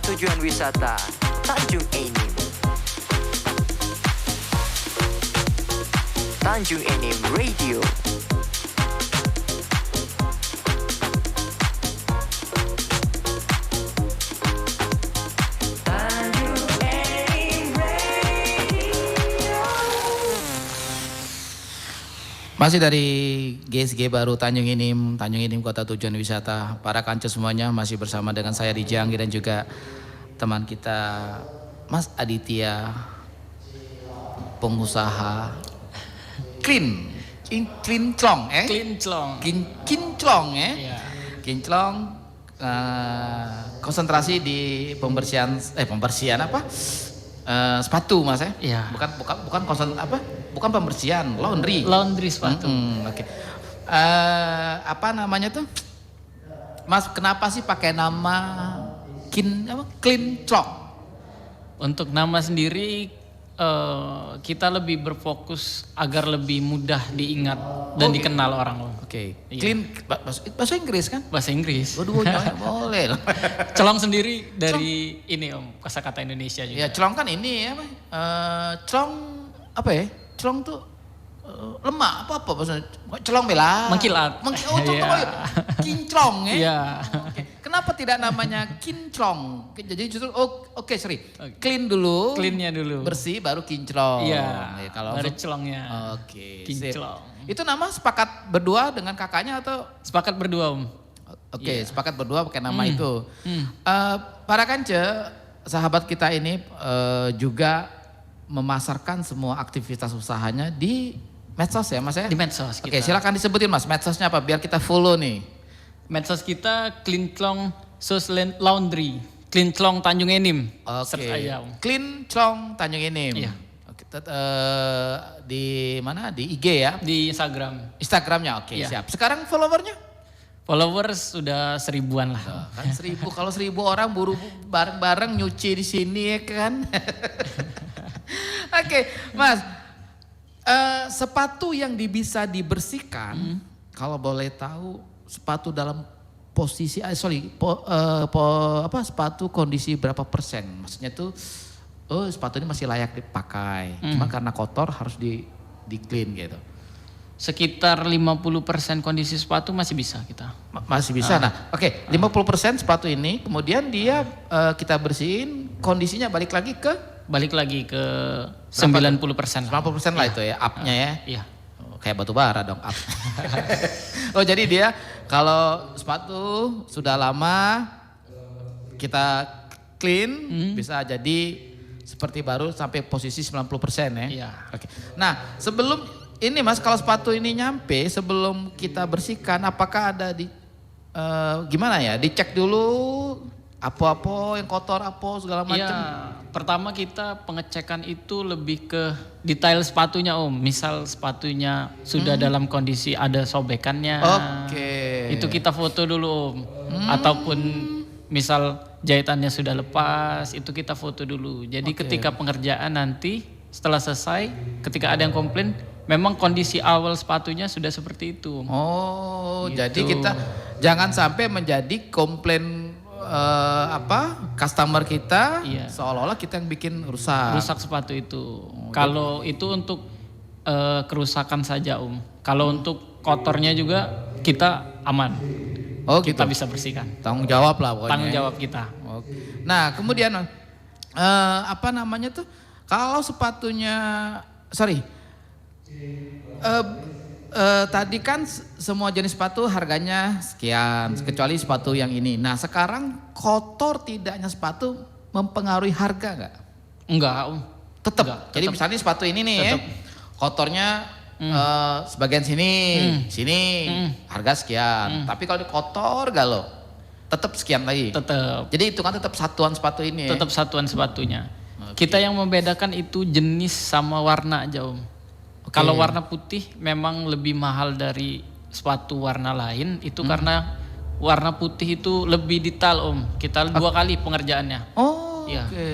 kota tujuan wisata Tanjung Enim. Tanjung Enim Radio. Masih dari GSG baru Tanjung Enim kota tujuan wisata. Para kanca semuanya masih bersama dengan saya Rijang dan juga teman kita Mas Aditya, pengusaha Kinclong konsentrasi di pembersihan sepatu Mas ya? Iya. Bukan pembersihan, laundry sepatu. Oke. Apa namanya tuh? Mas, kenapa sih pakai nama Kinclong? Untuk nama sendiri kita lebih berfokus agar lebih mudah diingat dan dikenal orang. Oke. Iya. Clean bahasa Inggris kan? Bahasa Inggris. Dua-duanya boleh loh. Celong sendiri dari ini kosakata Indonesia juga. Ya, celong kan ini ya, celong apa ya? Celong tuh lemak apa maksudnya? Celong bela. Mengkilat. Kinclong ya. Iya. Oke. Kenapa tidak namanya Kinclong? Jadi justru clean dulu. Cleannya dulu. Bersih baru kinclong. Iya. Kalau baru celongnya. Oke. Kinclong. Itu nama sepakat berdua dengan kakaknya atau? Sepakat berdua Oke, sepakat berdua pakai nama itu. Para kance, sahabat kita ini juga memasarkan semua aktivitas usahanya di medsos ya Mas ya? Di medsos kita. Oke, silakan disebutin Mas, medsosnya apa biar kita follow nih. Medsos kita Kinclong Laundry, Kinclong Tanjung Enim. Oke. Kinclong Tanjung Enim. Iya. Oke, di mana? Di IG ya? Di Instagram. Instagramnya, oke, Iya. siap. Sekarang followernya? Followers sudah 1000-an lah. Kan 1000, kalau 1000 orang buru bareng-bareng nyuci di sini ya kan? Oke, Mas. Sepatu yang bisa dibersihkan, kalau boleh tahu sepatu dalam posisi, sepatu kondisi berapa persen? Maksudnya tuh, sepatu ini masih layak dipakai, cuma karena kotor harus di clean gitu. Sekitar 50% kondisi sepatu masih bisa kita. Masih bisa. Nah, oke, 50% sepatu ini kemudian dia kita bersihin, kondisinya balik lagi ke 90%. 90% lah itu ya, up-nya ya. Iya. Kayak batu bara dong, up. Jadi dia kalau sepatu sudah lama kita clean, bisa jadi seperti baru sampai posisi 90% ya. Iya. Oke. Nah, sebelum ini Mas, kalau sepatu ini nyampe sebelum kita bersihkan, apakah ada gimana ya? Dicek dulu apa-apa yang kotor apa segala macam. Iya, pertama kita pengecekan itu lebih ke detail sepatunya Misal sepatunya sudah dalam kondisi ada sobekannya. Oke. Itu kita foto dulu Ataupun misal jahitannya sudah lepas, itu kita foto dulu. Jadi ketika pengerjaan nanti setelah selesai, ketika ada yang komplain, memang kondisi awal sepatunya sudah seperti itu. Oh, Gitu. jadi kita jangan sampai menjadi komplain customer kita, Iya. seolah-olah kita yang bikin rusak. Rusak sepatu itu. Kalau itu untuk kerusakan saja Kalau untuk kotornya juga kita aman. Oh, Kita gitu. bisa bersihkan. Tanggung jawab lah pokoknya. Tanggung jawab kita. Oke. Nah, kemudian apa namanya tuh? Kalau sepatunya, tadi kan semua jenis sepatu harganya sekian, kecuali sepatu yang ini. Nah, sekarang kotor tidaknya sepatu mempengaruhi harga nggak? Enggak, Tetap. Enggak, Jadi tetep. misalnya sepatu ini nih, ya, kotornya sebagian sini, harga sekian. Tapi kalau kotor gak lo, tetap sekian lagi. tetap Jadi itu kan tetap satuan sepatu ini. tetap satuan sepatunya. Kita yang membedakan itu jenis sama warna aja Kalau warna putih memang lebih mahal dari sepatu warna lain, itu karena warna putih itu lebih detail Kita 2 kali pengerjaannya. Oh, Iya. oke.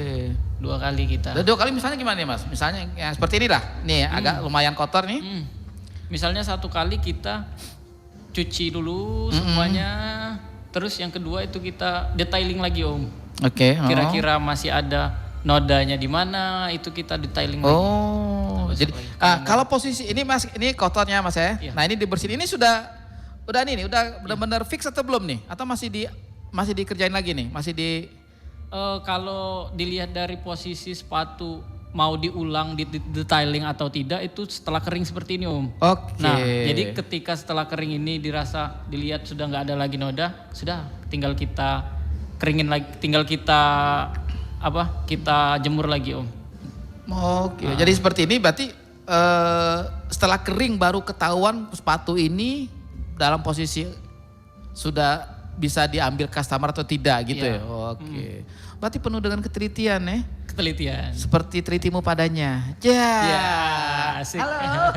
2 kali kita. Dan 2 kali misalnya gimana nih Mas? Misalnya yang seperti ini lah, nih ya, agak lumayan kotor nih. Misalnya 1 kali kita cuci dulu semuanya, terus yang kedua itu kita detailing lagi Oke. Kira-kira masih ada nodanya di mana, itu kita detailing lagi. Oh, jadi kalau posisi ini Mas, ini kotornya Mas ya. Iya. Nah ini dibersihin, ini sudah benar-benar fix atau belum nih? Atau masih dikerjain lagi nih? Masih di Kalau dilihat dari posisi sepatu mau diulang, detailing atau tidak itu setelah kering seperti ini Om. Oke. Nah, jadi ketika setelah kering ini dilihat sudah nggak ada lagi noda, sudah tinggal kita keringin lagi, tinggal kita jemur lagi Om. Oke, jadi seperti ini berarti setelah kering baru ketahuan sepatu ini dalam posisi sudah bisa diambil customer atau tidak gitu ya. Oke. Berarti penuh dengan ketelitian ya. Ketelitian. Seperti telitimu padanya. Ya. Asik. Halo.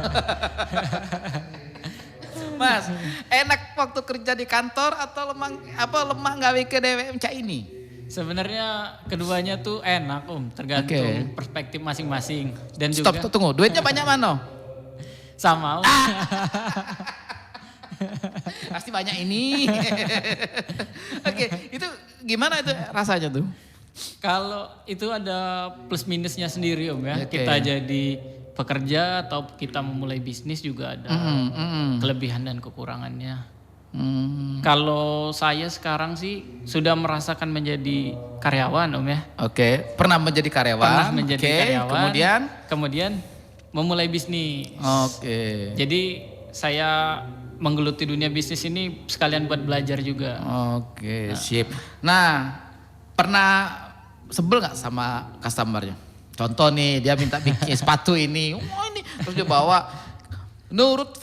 Mas, enak waktu kerja di kantor atau lemah gawe ke DWM Cak ini? Sebenarnya keduanya tuh enak Om, tergantung perspektif masing-masing dan juga. Stop, tunggu. Duitnya banyak mana? Sama Om. Pasti banyak ini. Oke, itu gimana itu rasanya tuh? Kalau itu ada plus minusnya sendiri Om ya. Oke. Kita jadi pekerja atau kita memulai bisnis juga ada kelebihan dan kekurangannya. Kalau saya sekarang sih sudah merasakan menjadi karyawan Om ya. Oke, pernah menjadi karyawan. Pernah menjadi karyawan. Kemudian memulai bisnis. Oke. Jadi saya menggeluti dunia bisnis ini sekalian buat belajar juga. Oke, sip. Nah, pernah sebel gak sama customernya? Contoh nih, dia minta bikin sepatu ini. Ini terus dia bawa nurut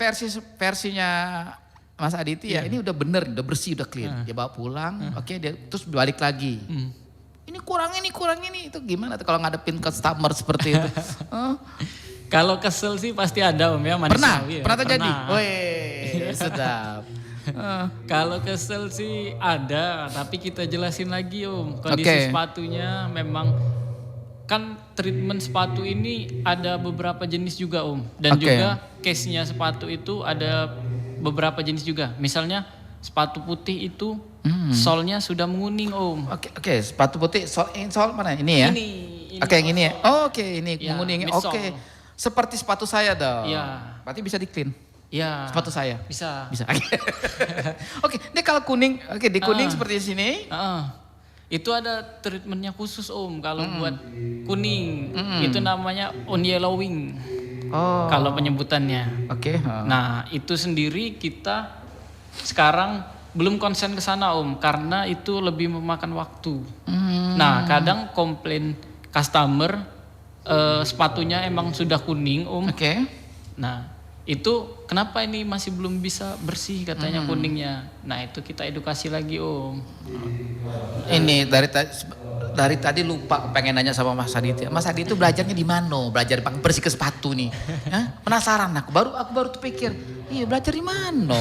versinya Mas Aditya, ini udah bener, udah bersih, udah clean. Dia bawa pulang, oke, dia terus balik lagi. Ini kurang ini, itu gimana tuh kalau ngadepin customer seperti itu? Kalau kesel sih pasti ada Om ya, manusiawi. Pernah terjadi? Wih, sedap. Kalau kesel sih ada, tapi kita jelasin lagi Om. Kondisi sepatunya memang kan treatment sepatu ini ada beberapa jenis juga Om. Dan juga case-nya sepatu itu ada beberapa jenis juga. Misalnya sepatu putih itu solnya sudah menguning Om. Oke, sepatu putih, sol mana? Ini ya? Ini Oke, yang ini ya? Oke, ini ya, menguning. midsole. Oke, seperti sepatu saya dong. Iya. Berarti bisa di clean? Iya. Sepatu saya? Bisa. Oke, ini kalau kuning, di kuning seperti sini. Itu ada treatmentnya khusus Om kalau buat kuning. Itu namanya on yellowing. Kalau penyebutannya. Oke. Nah, itu sendiri kita sekarang belum konsen ke sana Om karena itu lebih memakan waktu. Nah, kadang komplain customer sepatunya emang sudah kuning Om. Oke. Nah, itu kenapa ini masih belum bisa bersih katanya kuningnya. Nah, itu kita edukasi lagi Om. Ini dari tadi lupa pengen nanya sama Mas Aditya. Mas Aditya itu belajarnya di mana? Belajar bersih ke sepatu nih. Hah? Penasaran aku baru terpikir, iya belajar di mana?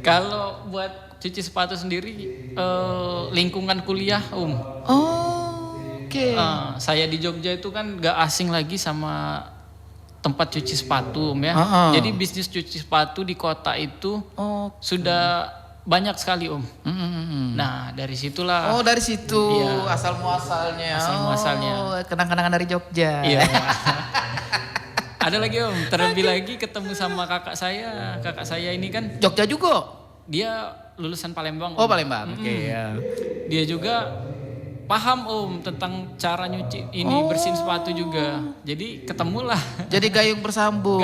Kalau buat cuci sepatu sendiri lingkungan kuliah Om. Oke. Saya di Jogja itu kan gak asing lagi sama tempat cuci sepatu Om ya. Jadi bisnis cuci sepatu di kota itu sudah banyak sekali Om. Nah dari situlah. Oh dari situ iya. asal muasalnya. Kenang-kenangan dari Jogja. Iya. Ada lagi Om, terlebih lagi ketemu sama kakak saya ini kan. Jogja juga? Dia lulusan Palembang Om. Oh Palembang, oke ya. Dia juga paham Om tentang cara nyuci ini, bersihin sepatu juga. Jadi ketemulah. Jadi gayung bersambung.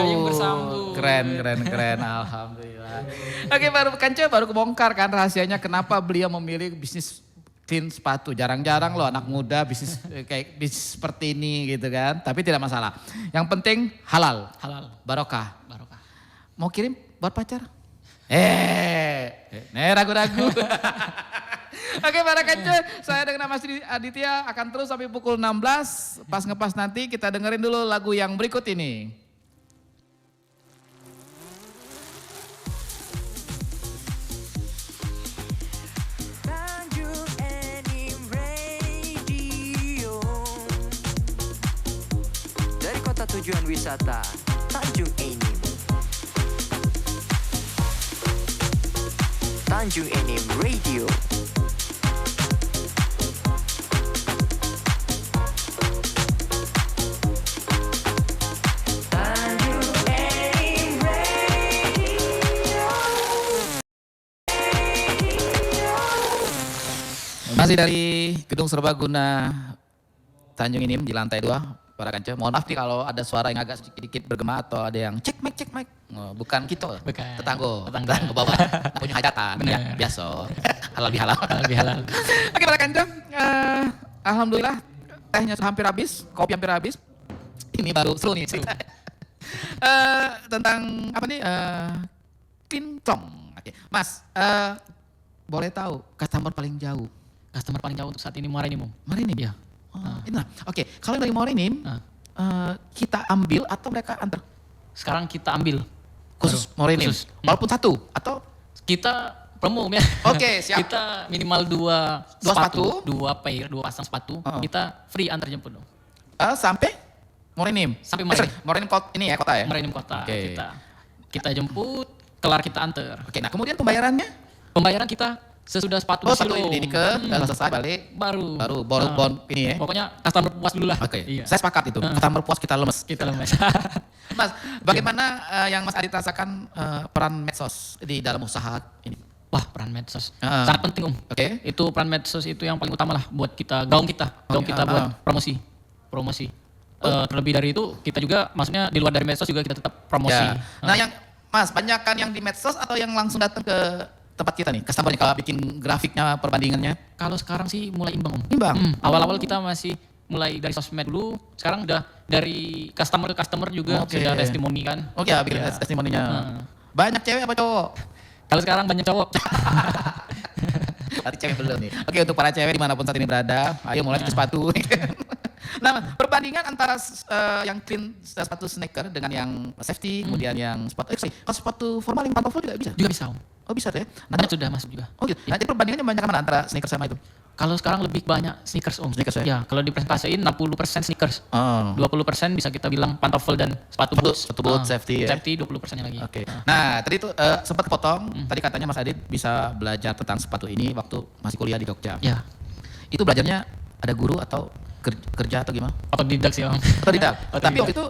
Keren. Alhamdulillah. Oke baru kebongkar kan rahasianya kenapa beliau memilih bisnis clean sepatu. Jarang-jarang loh anak muda bisnis kayak bisnis seperti ini gitu kan. Tapi tidak masalah. Yang penting halal. Barokah. Mau kirim buat pacar? Ragu-ragu. Oke para kanca, saya dengan Mas Aditya akan terus sampai pukul 16. Pas ngepas nanti kita dengerin dulu lagu yang berikut ini. Tanjung Enim Radio. Dari kota tujuan wisata Tanjung Enim. Tanjung Enim Radio. Masih dari Gedung Serbaguna Tanjung Inim di lantai 2, para kanca. Mohon maaf nih kalau ada suara yang agak sedikit bergema atau ada yang cek mic. Oh, bukan kita, Bukan. tetangga bawah, nggak punya hajatan, ya, biasa. Halal bihalal. Oke para kanca, alhamdulillah tehnya hampir habis, kopi hampir habis. Ini baru seru nih cerita. Tentang apa nih? Kinclong. Oke. Mas, boleh tahu customer paling jauh? Customer paling jauh untuk saat ini Muara ini, Om. Marinim? Iya. Nah, oke. Kalau yang dari Marinim, kita ambil atau mereka antar? Sekarang kita ambil. Khusus Marinim? Khusus. Walaupun satu? Atau? Kita promo ya. Oke, siap. Kita minimal dua sepatu? 2 pair, 2 pasang sepatu. Kita free antar jemput dong. Sampai Marinim? Sampai Marinim. Marinim ini ya, kota ya? Marinim kota. Oke. Kita jemput, kelar kita antar. Oke, nah kemudian pembayarannya? Pembayaran kita sesudah sepatu Satu ini ke, selesai balik. baru Bon ini ya? pokoknya customer puas dulu lah. Oke, Iya. saya sepakat itu. Customer puas kita lemes. Kita lemes. Mas, bagaimana yang Mas Adit rasakan peran medsos di dalam usaha ini? Wah, peran medsos sangat penting, Om. Oke. Itu peran medsos itu yang paling utama lah buat kita, gaung kita buat promosi. Terlebih dari itu kita juga maksudnya di luar dari medsos juga kita tetap promosi. Ya. Nah, yang Mas, banyakkan yang di medsos atau yang langsung datang ke tempat kita nih? Customer kalau bikin grafiknya, perbandingannya? Kalau sekarang sih mulai imbang, Om. Imbang? Awal-awal kita masih mulai dari sosmed dulu, sekarang udah dari customer ke customer juga sudah testimoni kan. Oke, bikin testimoninya. Banyak cewek apa cowok? Kalau sekarang banyak cowok. Berarti cewek belum nih. Oke, untuk para cewek dimanapun saat ini berada, ayo mulai cuci sepatu. Nah, perbandingan antara yang clean sepatu sneaker dengan yang safety, kemudian yang sepatu, kalau sepatu formal yang pantofel juga bisa? Juga bisa, Om. Oh bisa tuh ya? Banyak sudah masuk juga. Oh gitu. Nah, jadi perbandingannya banyak mana antara sneaker sama itu? Kalau sekarang lebih banyak sneakers, Om. Sneakers ya? Ya, kalau dipresentasiin 60% sneakers. Oh. 20% bisa kita bilang pantofel dan sepatu boots. Sepatu boots, safety ya? Safety 20%-nya lagi. Oke. Nah, tadi itu sempat kepotong. Tadi katanya Mas Adit bisa belajar tentang sepatu ini waktu masih kuliah di Jogja. Ya, Itu belajarnya ada guru atau kerja atau gimana? otodidak sih, Om. Otodidak. Tapi waktu itu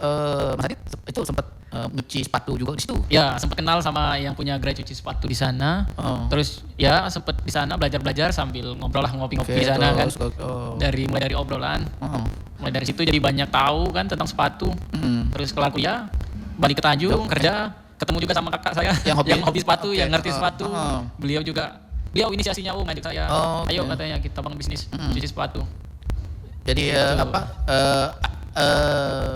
Mas Adit itu sempat nyuci sepatu juga di situ. Ya, sempat kenal sama yang punya gerai cuci sepatu di sana. Oh. Terus ya sempat di sana belajar sambil ngobrol lah, ngopi-ngopi di sana kan. Mulai dari obrolan. Mulai dari situ jadi banyak tahu kan tentang sepatu. Terus kelar kuliah, balik ke Tanjung, kerja, ketemu juga sama kakak saya Yang hobi sepatu, Oke. yang ngerti sepatu. Oh. Beliau inisiasinya ngajak saya. Oke. Ayo katanya kita bangun bisnis cuci sepatu. Jadi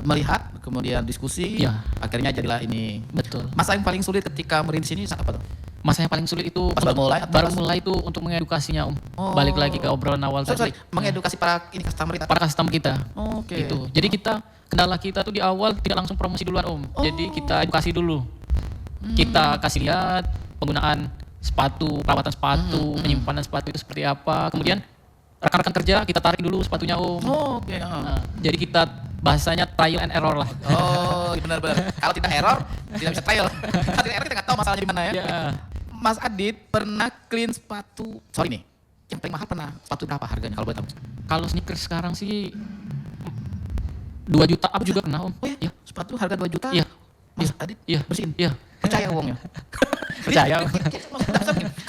melihat kemudian diskusi, Iya. akhirnya jadilah ini. Betul. Masa yang paling sulit ketika merintis ini saat apa tuh? Masa yang paling sulit itu Pas baru mulai atau baru pas- mulai itu untuk mengedukasinya, Om. Oh. Balik lagi ke obrolan awal Sorry, tadi. mengedukasi para customer kita. Para customer kita. Oke. Gitu. Jadi kita kendala kita tuh di awal tidak langsung promosi duluan, Om. Jadi kita edukasi dulu. Kita kasih lihat penggunaan sepatu, perawatan sepatu, penyimpanan sepatu itu seperti apa. Kemudian rekan-rekan kerja kita tarik dulu sepatunya, Om. Oh, oke. Nah, jadi kita bahasanya trial and error lah. Oh, benar-benar. Kalau tidak error, tidak bisa trial. Kalau tidak error kita nggak tahu masalahnya di mana ya. Ya. Mas Adit pernah clean sepatu. Sorry nih, yang paling mahal pernah sepatu berapa harganya kalau boleh tahu? Kalau sneakers sekarang sih 2 juta apa juga kena, Om. Oh ya, sepatu harga 2 juta. Iya. Mas Iya. Adit Iya. bersihin. Iya. Percaya uangnya. Percaya.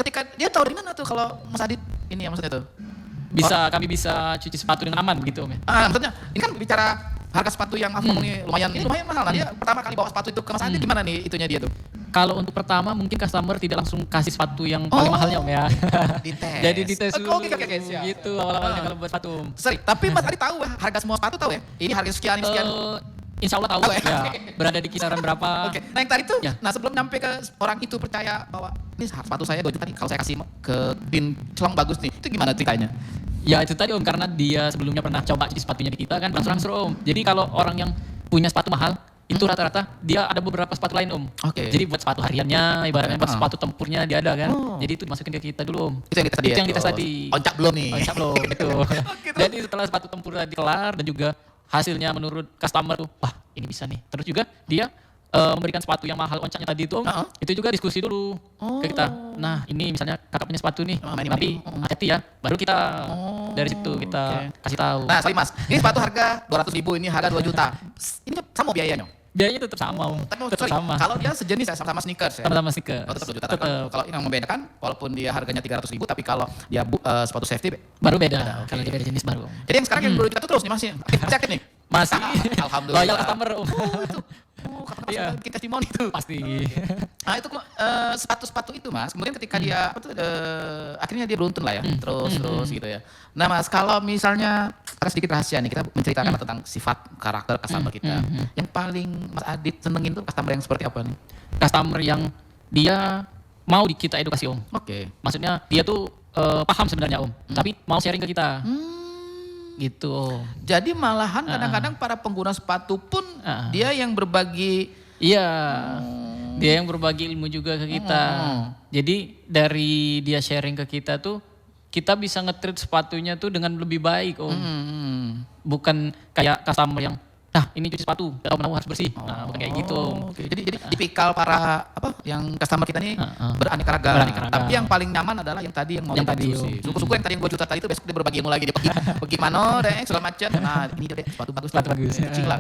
Ketika dia tahu dari mana tuh kalau Mas Adit ini ya maksudnya tuh. Kami bisa cuci sepatu dengan aman begitu, Om ya. Maksudnya ini kan bicara harga sepatu yang aku ngomongin lumayan mahal. Nah, dia pertama kali bawa sepatu itu ke Mas Adit gimana nih itunya dia tuh? Kalau untuk pertama mungkin customer tidak langsung kasih sepatu yang paling mahalnya, Om ya. Dites. Jadi dites dulu. Oke, siap. Gitu awal-awalnya kalau buat sepatu, Om. Sorry, tapi Mas Adit tahu harga semua sepatu tahu ya? Ini harga sekian, ini sekian. Insya Allah tahu Tahu ya? ya. Oke. Berada di kisaran berapa. Oke, nah yang tadi tuh, Ya. nah sebelum nyampe ke orang itu percaya bahwa ini sepatu saya 2 juta nih, kalau saya kasih ke Din Celong bagus nih, itu gimana ceritanya? Ya itu tadi, Om, karena dia sebelumnya pernah coba cuci sepatunya di kita kan berangsur-angsur, Om. Jadi kalau orang yang punya sepatu mahal itu rata-rata dia ada beberapa sepatu lain, Om. Oke. Jadi buat sepatu hariannya, ibaratnya buat sepatu tempurnya dia ada kan. Jadi itu dimasukin ke kita dulu, Om. Itu yang kita tadi Itu ya? yang dites Oh, tadi. Oncak belum nih? Oncak belum, gitu. Jadi setelah sepatu tempur tadi kelar dan juga hasilnya menurut customer tuh, wah ini bisa nih. Terus juga dia memberikan sepatu yang mahal oncaknya tadi itu, Om. Itu juga diskusi dulu ke kita. Nah ini misalnya kakak punya sepatu nih, tapi hati-hati ya. Baru kita dari situ kita kasih tahu. Nah sorry Mas, ini sepatu harga 200.000, ini harga 2 juta. Ini sama biayanya? Biayanya tetap sama Om. Tapi Tetap sorry, sama. kalau dia sejenis ya sama sneakers ya. Sama-sama sneaker. Oh, tetap 2 juta. Tetap. Kalau yang membedakan walaupun dia harganya 300.000 tapi kalau dia sepatu safety Baru beda. Kalau dia beda jenis baru Om. jadi yang sekarang yang 2 juta itu terus nih masih aktif nih. Masih. Alhamdulillah. Loyal customer Om. Karena Iya. sudah bikin testimoni itu. Pasti. Nah itu sepatu-sepatu itu Mas, kemudian ketika dia akhirnya dia beruntun lah ya, terus gitu ya. Nah Mas, kalau misalnya ada sedikit rahasia nih, kita menceritakan tentang sifat karakter customer kita. Yang paling Mas Adit senengin tuh customer yang seperti apa nih? Customer yang dia mau kita edukasi Om. Oke. Maksudnya dia tuh paham sebenarnya Om, tapi mau sharing ke kita. Gitu Om. Jadi malahan kadang-kadang para pengguna sepatu pun dia yang berbagi. Iya. Dia yang berbagi ilmu juga ke kita. Jadi dari dia sharing ke kita tuh kita bisa nge-treat sepatunya tuh dengan lebih baik Om. Bukan kayak customer yang nah ini cuci sepatu, gak tahu harus bersih. Nah, bukan kayak gitu Om. Oke. Jadi tipikal para yang customer kita nih beraneka ragam. Beraneka ragam. Tapi yang paling nyaman adalah yang tadi yang mau Yang tadi, diskusi. Suku-suku yang tadi yang 2 juta tadi itu besok dia berbagi ilmu lagi, dia pergi mana deh segala macam. Nah ini dia deh sepatu bagus. Sepatu bagus. Kecil lah.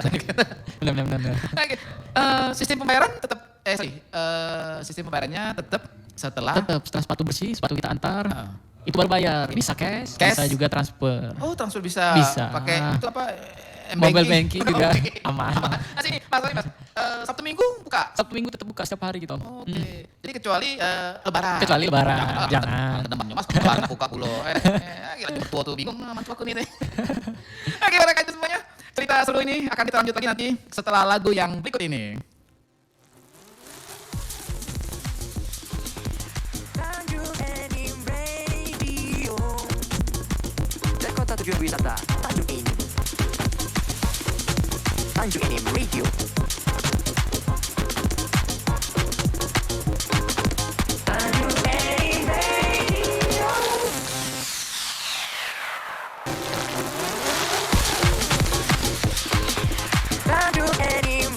Benar. Oke. Sistem pembayaran tetap sistem pembayarannya tetap setelah Setelah sepatu bersih, sepatu kita antar. Itu baru bayar. Bisa cash, Cash? bisa juga transfer. oh transfer bisa. Bisa. Pakai itu apa? Mobile banking juga Oke. aman. Nah sini Mas, Sabtu Minggu buka. Sabtu Minggu tetap buka setiap hari gitu. Oke. Jadi kecuali Lebaran. Kecuali Lebaran, jangan. Temannya Mas Lebaran buka dulu. Gila tua tuh bingung mantu aku nih teh. Oke, mereka itu semuanya. Cerita seru ini akan kita lanjut lagi nanti setelah lagu yang berikut ini. Tanjung Enim Radio. Dan kota tujuan wisata Tanjung Enim. Tanjung Enim Radio. Tanjung Enim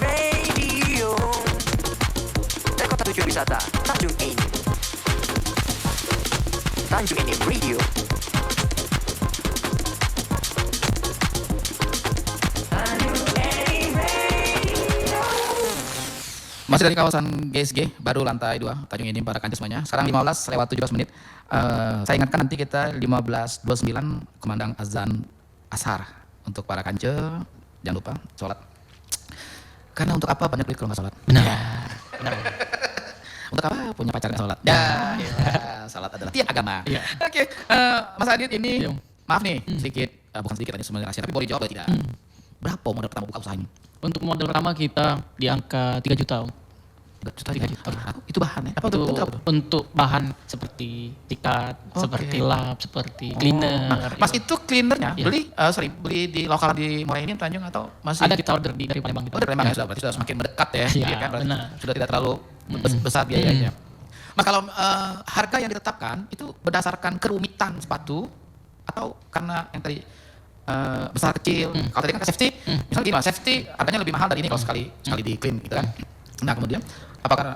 Radio. Dan kota tujuan wisata Tanjung Enim. Tanjung Enim Radio. Masih dari kawasan GSG, baru lantai 2, Tanjung Enim para kanca semuanya. Sekarang 15:17 menit. Saya ingatkan nanti kita 15:29 kumandang azan ashar untuk para kanca. Jangan lupa sholat. Karena untuk apa banyak duit kalau nggak sholat? Benar. Untuk apa punya pacar nggak sholat? Ya, sholat adalah tiang agama. Iya. Oke, Mas Adit ini, Iya. maaf nih, sedikit, bukan sedikit aja sebenarnya rahasia, tapi boleh dijawab atau tidak? Berapa modal pertama buka usaha ini? Untuk modal pertama kita di angka 3 juta Om. 3 juta. Itu bahan ya? Apa Itu untuk apa tuh? untuk bahan seperti tikat, Oke. seperti lap, seperti cleaner. Nah, Mas itu cleanernya Iya. beli di lokal di Muara Enim Tanjung atau masih? Ada kita order dari Palembang gitu. Oh, dari Palembang ya, berarti sudah semakin mendekat ya. Iya, kan? Berarti benar. sudah tidak terlalu besar biayanya. Mas kalau harga yang ditetapkan itu berdasarkan kerumitan sepatu atau karena yang tadi besar kecil. Kalau tadi kan safety, misalnya gini Mas, safety harganya lebih mahal dari ini kalau sekali di clean gitu kan. Nah kemudian apa karena